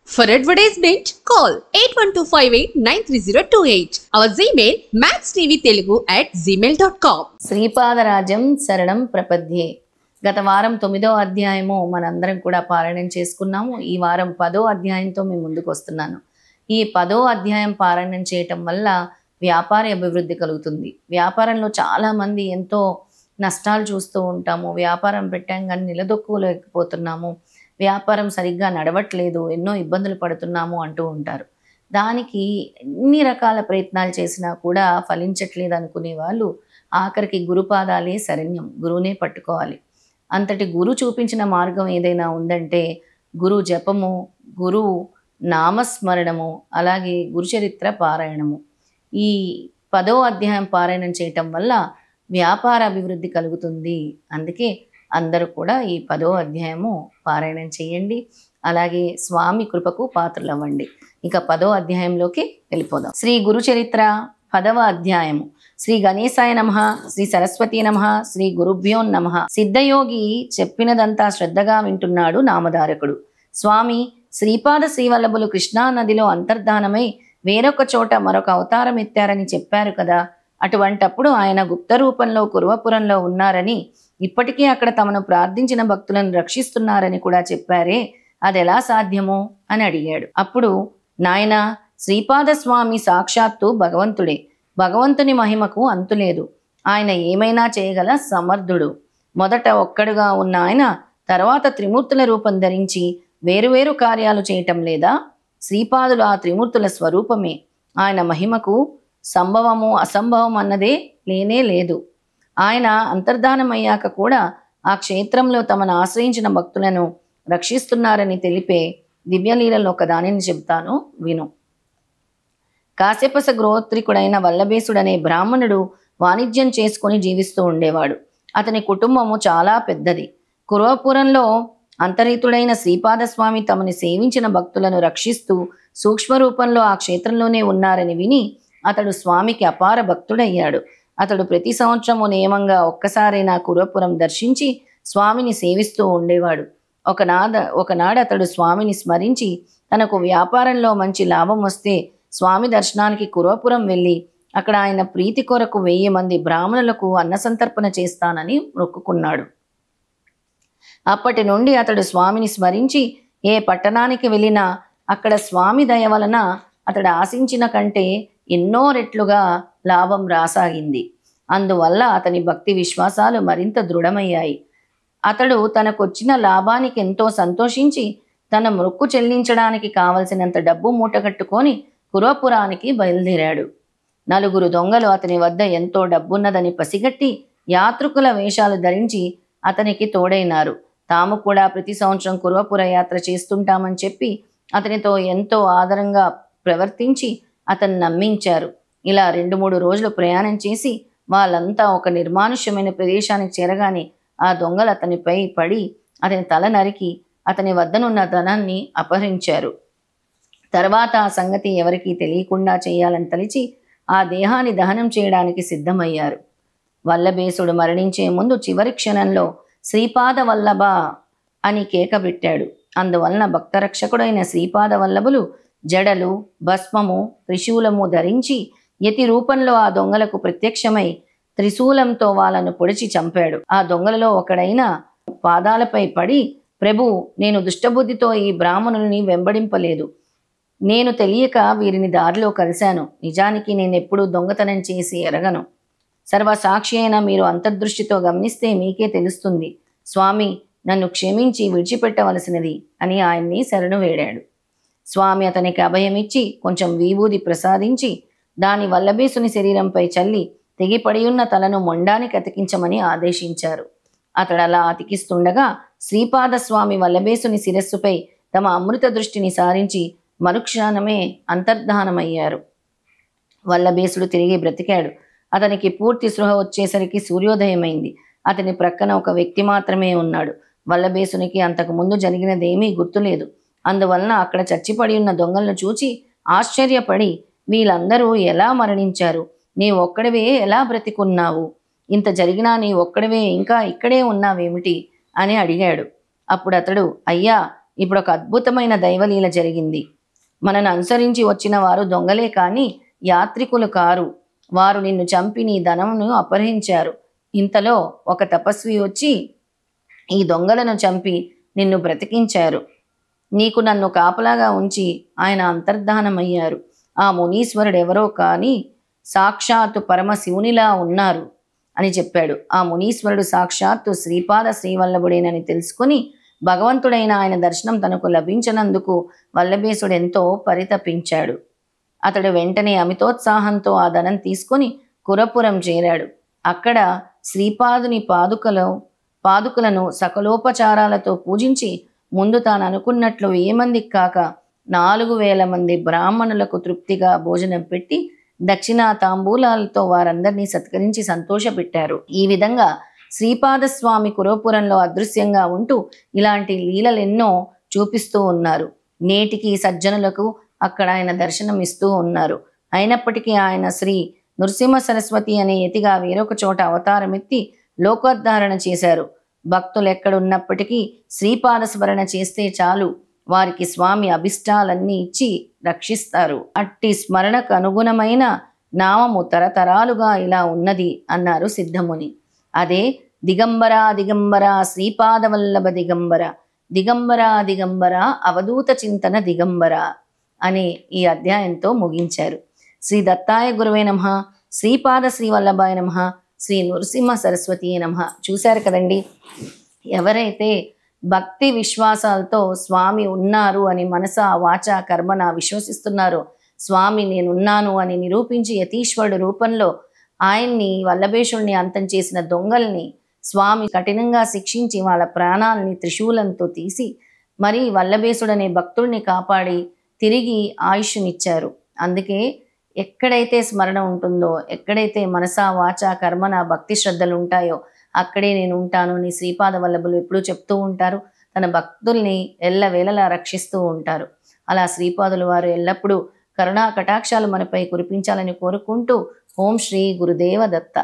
For advertisement, call 8125893028. Our Gmail maxtvtelugu@gmail.com. శ్రీపాదరాజం శరణం ప్రపద్యే. గత వారం 9వ అధ్యాయము మనందరం కూడా పారాయణం చేసుకున్నాము. ఈ వారం 10వ అధ్యాయంతో మేము ముందుకు వస్తున్నాను. ఈ 10వ అధ్యాయం పారాయణం చేయటం వల్ల వ్యాపార అభివృద్ధి కలుగుతుంది. వ్యాపారంలో చాలామంది ఎంతో నష్టాలు చూస్తూ ఉంటాము. వ్యాపారం పెట్టాం కానీ నిలదొక్కులేకపోతున్నాము, వ్యాపారం సరిగ్గా నడవట్లేదు, ఎన్నో ఇబ్బందులు పడుతున్నాము అంటూ ఉంటారు. దానికి ఎన్ని రకాల ప్రయత్నాలు చేసినా కూడా ఫలించట్లేదు అనుకునే వాళ్ళు ఆఖరికి గురుపాదాలే శరణ్యం, గురువునే పట్టుకోవాలి. అంతటి గురు చూపించిన మార్గం ఏదైనా ఉందంటే గురు జపము, గురువు నామస్మరణము, అలాగే గురుచరిత్ర పారాయణము. ఈ 10వ అధ్యాయం పారాయణం చేయటం వల్ల వ్యాపార అభివృద్ధి కలుగుతుంది. అందుకే అందరూ కూడా ఈ 10వ అధ్యాయము పారాయణం చేయండి. అలాగే స్వామి కృపకు పాత్రలవ్వండి. ఇక 10వ అధ్యాయంలోకి వెళ్ళిపోదాం. శ్రీ గురుచరిత్ర 10వ అధ్యాయము. శ్రీ గణేశాయ నమః, శ్రీ సరస్వతీ నమః, శ్రీ గురుభ్యో నమః. సిద్ధయోగి చెప్పినదంతా శ్రద్ధగా వింటున్నాడు నామధారకుడు. స్వామి శ్రీపాద శ్రీవల్లభులు కృష్ణా నదిలో అంతర్ధానమై వేరొక చోట మరొక అవతారం ఎత్తారని చెప్పారు కదా. అటువంటప్పుడు ఆయన గుప్త రూపంలో కురువపురంలో ఉన్నారని, ఇప్పటికీ అక్కడ తమను ప్రార్థించిన భక్తులను రక్షిస్తున్నారని కూడా చెప్పారే, అదెలా సాధ్యమో అని అడిగాడు. అప్పుడు నాయనా, శ్రీపాద స్వామి సాక్షాత్తు భగవంతుడే. భగవంతుని మహిమకు అంతులేదు. ఆయన ఏమైనా చేయగల సమర్థుడు. మొదట ఒక్కడుగా ఉన్న ఆయన తర్వాత త్రిమూర్తుల రూపం ధరించి వేరువేరు కార్యాలు చేయటం లేదా? శ్రీపాదులు ఆ త్రిమూర్తుల స్వరూపమే. ఆయన మహిమకు సంభవము అసంభవం అన్నదే లేనే లేదు. ఆయన అంతర్ధానమయ్యాక కూడా ఆ క్షేత్రంలో తమను ఆశ్రయించిన భక్తులను రక్షిస్తున్నారని తెలిపే దివ్యలీలలో ఒక దానిని చెబుతాను, విను. కాశ్యపస గోత్రికుడైన వల్లభేసుడనే బ్రాహ్మణుడు వాణిజ్యం చేసుకుని జీవిస్తూ ఉండేవాడు. అతని కుటుంబము చాలా పెద్దది. కురువపురంలో అంతరితుడైన శ్రీపాదస్వామి తమని సేవించిన భక్తులను రక్షిస్తూ సూక్ష్మరూపంలో ఆ క్షేత్రంలోనే ఉన్నారని విని అతడు స్వామికి అపార భక్తుడయ్యాడు. అతడు ప్రతి సంవత్సరము నియమంగా ఒక్కసారైనా కురువపురం దర్శించి స్వామిని సేవిస్తూ ఉండేవాడు. ఒకనాడు అతడు స్వామిని స్మరించి తనకు వ్యాపారంలో మంచి లాభం వస్తే స్వామి దర్శనానికి కురువపురం వెళ్ళి అక్కడ ఆయన ప్రీతి కొరకు 1000 మంది బ్రాహ్మణులకు అన్నసంతర్పణ చేస్తానని మొక్కుకున్నాడు. అప్పటి నుండి అతడు స్వామిని స్మరించి ఏ పట్టణానికి వెళ్ళినా అక్కడ స్వామి దయ వలన అతడు ఆశించిన కంటే ఎన్నో రెట్లుగా లాభం రాసాగింది. అందువల్ల అతని భక్తి విశ్వాసాలు మరింత దృఢమయ్యాయి. అతడు తనకొచ్చిన లాభానికి ఎంతో సంతోషించి తన మొక్కు చెల్లించడానికి కావలసినంత డబ్బు మూటగట్టుకొని కురువపురానికి బయలుదేరాడు. 4 దొంగలు అతని వద్ద ఎంతో డబ్బున్నదని పసిగట్టి యాత్రికుల వేషాలు ధరించి అతనికి తోడైనారు. తాము కూడా ప్రతి సంవత్సరం కురువపుర యాత్ర చేస్తుంటామని చెప్పి అతనితో ఎంతో ఆదరంగా ప్రవర్తించి అతన్ని నమ్మించారు. ఇలా 2-3 రోజులు ప్రయాణం చేసి వాళ్ళంతా ఒక నిర్మానుష్యమైన ప్రదేశానికి చేరగానే ఆ దొంగలు అతనిపై పడి అతని తల నరికి అతని వద్దనున్న ధనాన్ని అపహరించారు. తర్వాత ఆ సంగతి ఎవరికీ తెలియకుండా చేయాలని తలిచి ఆ దేహాన్ని దహనం చేయడానికి సిద్ధమయ్యారు. వల్లభేసుడు మరణించే ముందు చివరి క్షణంలో శ్రీపాద వల్లభ అని కేక పెట్టాడు. అందువలన భక్తరక్షకుడైన శ్రీపాద వల్లభులు జడలు, భస్మము, త్రిశూలము ధరించి యతి రూపంలో ఆ దొంగలకు ప్రత్యక్షమై త్రిశూలంతో వాళ్ళను పొడిచి చంపాడు. ఆ దొంగలలో ఒకడైన పాదాలపై పడి, ప్రభు, నేను దుష్టబుద్ధితో ఈ బ్రాహ్మణుల్ని వెంబడింపలేదు. నేను తెలియక వీరిని దారిలో కలిశాను. నిజానికి నేనెప్పుడూ దొంగతనం చేసి ఎరగను. సర్వసాక్షి అయిన మీరు అంతర్దృష్టితో గమనిస్తే మీకే తెలుస్తుంది. స్వామి, నన్ను క్షమించి విడిచిపెట్టవలసినది అని ఆయన్ని శరణు వేడాడు. స్వామి అతనికి అభయమిచ్చి కొంచెం విభూది ప్రసాదించి దాని వల్లభేసుని శరీరంపై చల్లి తెగిపడియున్న తలను మొండానికి అతికించమని ఆదేశించారు. అతడు అలా అతికిస్తుండగా శ్రీపాదస్వామి వల్లభేసుని శిరస్సుపై తమ అమృత దృష్టిని సారించి మరుక్షణమే అంతర్ధానమయ్యారు. వల్లభేసుడు తిరిగి బ్రతికాడు. అతనికి పూర్తి స్పృహ వచ్చేసరికి సూర్యోదయమైంది. అతని ప్రక్కన ఒక వ్యక్తి మాత్రమే ఉన్నాడు. వల్లభేసునికి అంతకు ముందు జరిగినదేమీ గుర్తులేదు. అందువలన అక్కడ చచ్చిపడి ఉన్న దొంగలను చూచి ఆశ్చర్యపడి, వీళ్ళందరూ ఎలా మరణించారు? నీ ఒక్కడివే ఎలా బ్రతికున్నావు? ఇంత జరిగినా నీ ఒక్కడివే ఇంకా ఇక్కడే ఉన్నావేమిటి అని అడిగాడు. అప్పుడు అతడు, అయ్యా, ఇప్పుడు ఒక అద్భుతమైన దైవలీల జరిగింది. మనను అనుసరించి వచ్చిన వారు దొంగలే కాని యాత్రికులు కారు. వారు నిన్ను చంపి నీ ధనమును అపహరించారు. ఇంతలో ఒక తపస్వి వచ్చి ఈ దొంగలను చంపి నిన్ను బ్రతికించారు. నీకు నన్ను కాపలాగా ఉంచి ఆయన అంతర్ధానమయ్యారు. ఆ మునీశ్వరుడు ఎవరో కాని సాక్షాత్తు పరమశివునిలా ఉన్నారు అని చెప్పాడు. ఆ మునీశ్వరుడు సాక్షాత్తు శ్రీపాద శ్రీవల్లభుడేనని తెలుసుకుని భగవంతుడైన ఆయన దర్శనం తనకు లభించినందుకు వల్లభేశుడు ఎంతో పరితపించాడు. అతడు వెంటనే అమితోత్సాహంతో ఆ ధనం తీసుకుని కురపురం చేరాడు. అక్కడ శ్రీపాదుని పాదుకలను సకలోపచారాలతో పూజించి ముందు తాను అనుకున్నట్లు 1000 మందికి కాక 4000 మంది బ్రాహ్మణులకు తృప్తిగా భోజనం పెట్టి దక్షిణా తాంబూలాలతో వారందరినీ సత్కరించి సంతోషపెట్టారు. ఈ విధంగా శ్రీపాదస్వామి కురపురంలో అదృశ్యంగా ఉంటూ ఇలాంటి లీలలెన్నో చూపిస్తూ ఉన్నారు. నేటికి సజ్జనులకు అక్కడ ఆయన దర్శనం ఇస్తూ ఉన్నారు. అయినప్పటికీ ఆయన శ్రీ నృసింహ సరస్వతి అనే యతిగా వేరొక చోట అవతారమెత్తి లోకోద్ధారణ చేశారు. భక్తులు ఎక్కడున్నప్పటికీ శ్రీపాద స్మరణ చేస్తే చాలు, వారికి స్వామి అభిష్టాలన్నీ ఇచ్చి రక్షిస్తారు. అట్టి స్మరణకు అనుగుణమైన నామము తరతరాలుగా ఇలా ఉన్నది అన్నారు సిద్ధముని. అదే దిగంబర దిగంబర శ్రీపాదవల్లభ దిగంబర, దిగంబర దిగంబర అవధూత చింతన దిగంబర అని ఈ అధ్యాయంతో ముగించారు. శ్రీ దత్తాయ గురువే నమః, శ్రీపాద శ్రీవల్లభాయ నమః, శ్రీ నృసింహ సరస్వతి నమః. చూశారు కదండి, ఎవరైతే భక్తి విశ్వాసాలతో స్వామి ఉన్నారు అని మనస వాచ కర్మన విశ్వసిస్తున్నారో, స్వామి నేనున్నాను అని నిరూపించి యతీశ్వరుడు రూపంలో ఆయన్ని వల్లభేశుడిని అంతం చేసిన దొంగల్ని స్వామి కఠినంగా శిక్షించి వాళ్ళ ప్రాణాలని త్రిశూలంతో తీసి మరి వల్లభేశుడనే భక్తుడిని కాపాడి తిరిగి ఆయుష్నిచ్చారు. అందుకే ఎక్కడైతే స్మరణ ఉంటుందో, ఎక్కడైతే మనసా వాచ కర్మన భక్తి శ్రద్ధలు ఉంటాయో అక్కడే నేను ఉంటాను అని శ్రీపాద వల్లభులు ఎప్పుడూ చెప్తూ ఉంటారు. తన భక్తుల్ని ఎల్లవేళలా రక్షిస్తూ ఉంటారు. అలా శ్రీపాదుల వారు ఎల్లప్పుడూ కరుణా కటాక్షాలు మనపై కురిపించాలని కోరుకుంటూ ఓం శ్రీ గురుదేవ దత్త.